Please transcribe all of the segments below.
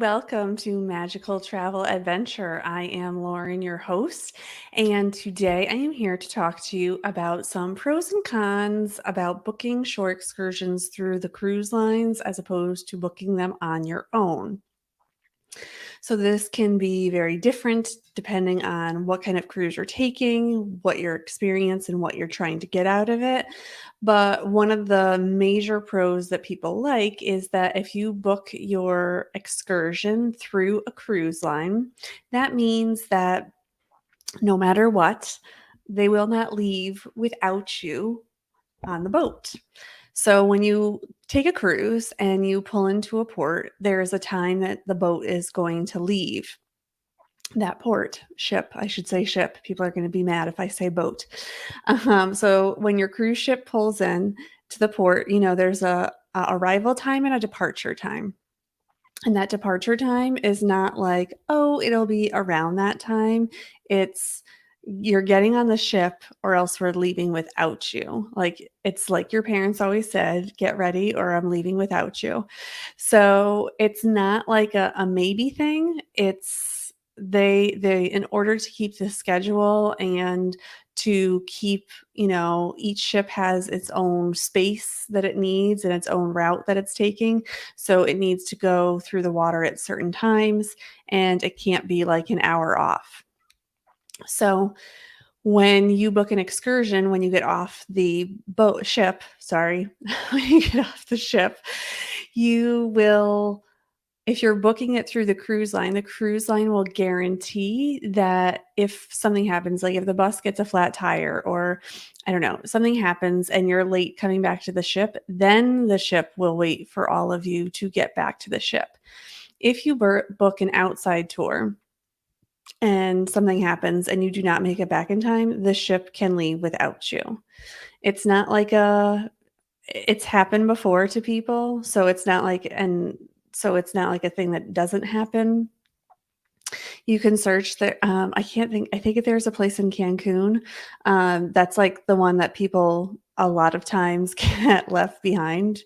welcome to Magical Travel Adventure. I am Lauren, your host, and today I am here to talk to you about some pros and cons about booking short excursions through the cruise lines as opposed to booking them on your own. So, this can be very different depending on what kind of cruise you're taking, what your experience, and what you're trying to get out of it. But one of the major pros that people like is that if you book your excursion through a cruise line, that means that no matter what, they will not leave without you on the boat. So when you take a cruise and you pull into a port, there is a time that the boat is going to leave that port. Ship, I should say ship. People are going to be mad if I say boat. So when your cruise ship pulls in to the port, there's a arrival time and a departure time. And that departure time is not like, oh, it'll be around that time. It's you're getting on the ship or else we're leaving without you. Like it's like your parents always said, get ready or I'm leaving without you. So it's not like a maybe thing. It's they in order to keep the schedule and to keep, each ship has its own space that it needs and its own route that it's taking. So it needs to go through the water at certain times and it can't be like an hour off. So when you book an excursion, when you get off the ship, when you get off the ship, you will, if you're booking it through the cruise line will guarantee that if something happens, like if the bus gets a flat tire or I don't know, something happens and you're late coming back to the ship, then the ship will wait for all of you to get back to the ship. If you book an outside tour and something happens and you do not make it back in time, the ship can leave without you. It's not like it's happened before to people, so it's not like a thing that doesn't happen. You can search there. I think there's a place in Cancun. That's like the one that people a lot of times get left behind.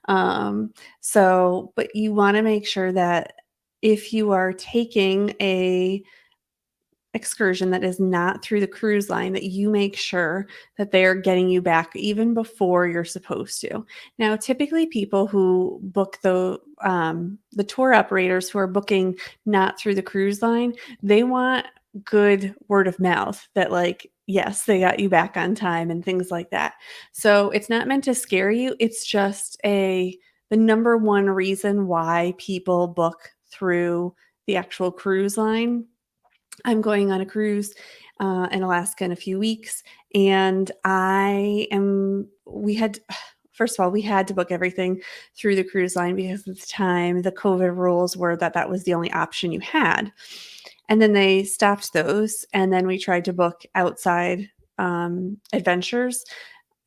But you want to make sure that if you are taking a excursion that is not through the cruise line, that you make sure that they are getting you back even before you're supposed to. Now, typically people who book the tour operators who are booking not through the cruise line, they want good word of mouth that like, yes, they got you back on time and things like that. So it's not meant to scare you. It's just the number one reason why people book through the actual cruise line. I'm going on a cruise in Alaska in a few weeks, and first of all, we had to book everything through the cruise line because at the time the COVID rules were that was the only option you had. And then they stopped those, and then we tried to book outside adventures,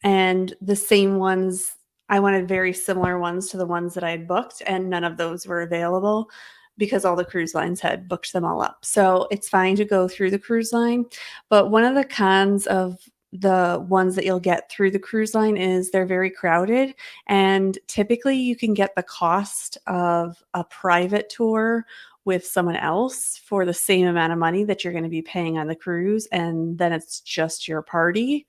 and the same ones, I wanted very similar ones to the ones that I had booked, and none of those were available because all the cruise lines had booked them all up. So it's fine to go through the cruise line. But one of the cons of the ones that you'll get through the cruise line is they're very crowded. And typically you can get the cost of a private tour with someone else for the same amount of money that you're going to be paying on the cruise. And then it's just your party.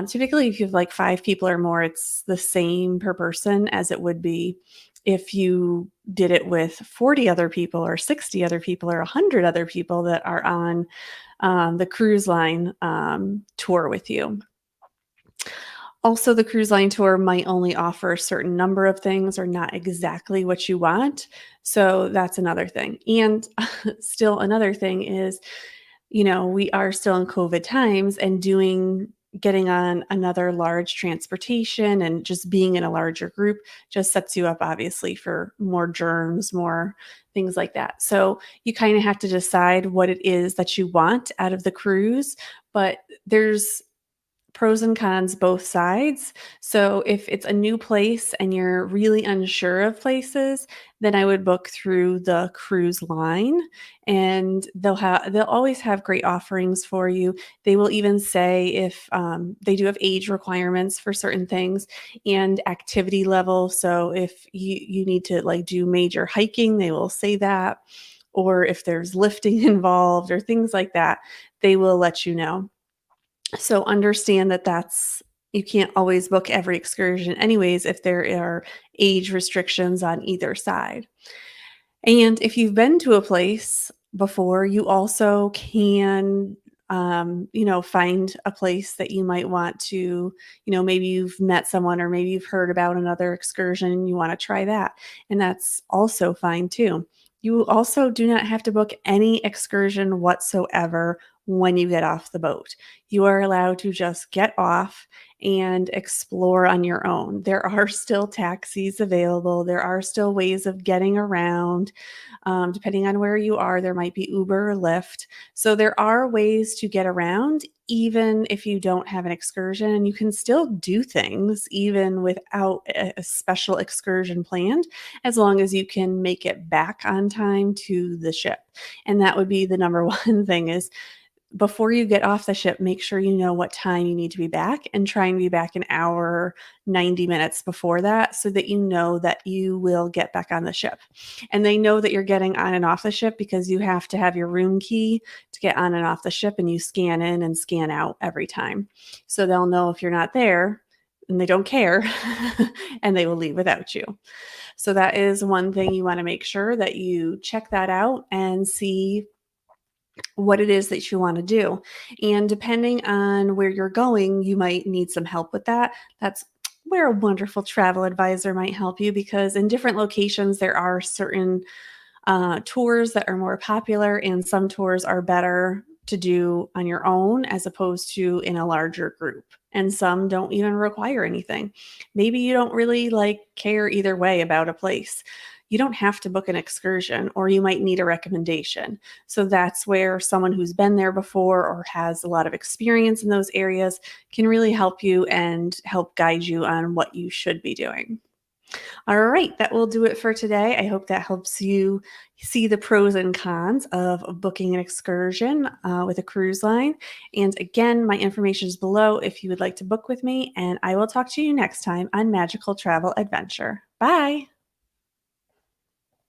Typically, if you have like 5 people or more, it's the same per person as it would be if you did it with 40 other people or 60 other people or 100 other people that are on the cruise line tour with you. Also, the cruise line tour might only offer a certain number of things or not exactly what you want. So that's another thing. And still another thing is, we are still in COVID times and getting on another large transportation and just being in a larger group just sets you up obviously for more germs, more things like that. So you kind of have to decide what it is that you want out of the cruise, but there's pros and cons both sides. So if it's a new place and you're really unsure of places, then I would book through the cruise line, and they'll always have great offerings for you. They will even say if they do have age requirements for certain things and activity level. So if you need to like do major hiking, they will say that, or if there's lifting involved or things like that, they will let you know. So understand that you can't always book every excursion anyways if there are age restrictions on either side. And if you've been to a place before, you also can, find a place that you might want to, maybe you've met someone or maybe you've heard about another excursion and you want to try that. And that's also fine too. You also do not have to book any excursion whatsoever when you get off the boat. You are allowed to just get off and explore on your own. There are still taxis available. There are still ways of getting around. Depending on where you are, there might be Uber or Lyft. So there are ways to get around even if you don't have an excursion, and you can still do things even without a special excursion planned, as long as you can make it back on time to the ship. And that would be the number one thing is before you get off the ship, make sure you know what time you need to be back and try and be back an hour, 90 minutes before that so that you know that you will get back on the ship. And they know that you're getting on and off the ship because you have to have your room key to get on and off the ship, and you scan in and scan out every time. So they'll know if you're not there and they don't care and they will leave without you. So that is one thing you want to make sure that you check that out and see what it is that you want to do. And depending on where you're going, you might need some help with that. That's where a wonderful travel advisor might help you, because in different locations, there are certain tours that are more popular, and some tours are better to do on your own as opposed to in a larger group. And some don't even require anything. Maybe you don't really like care either way about a place. You don't have to book an excursion, or you might need a recommendation. So that's where someone who's been there before or has a lot of experience in those areas can really help you and help guide you on what you should be doing. All right, that will do it for today. I hope that helps you see the pros and cons of booking an excursion with a cruise line. And again, my information is below if you would like to book with me, and I will talk to you next time on Magical Travel Adventure. Bye.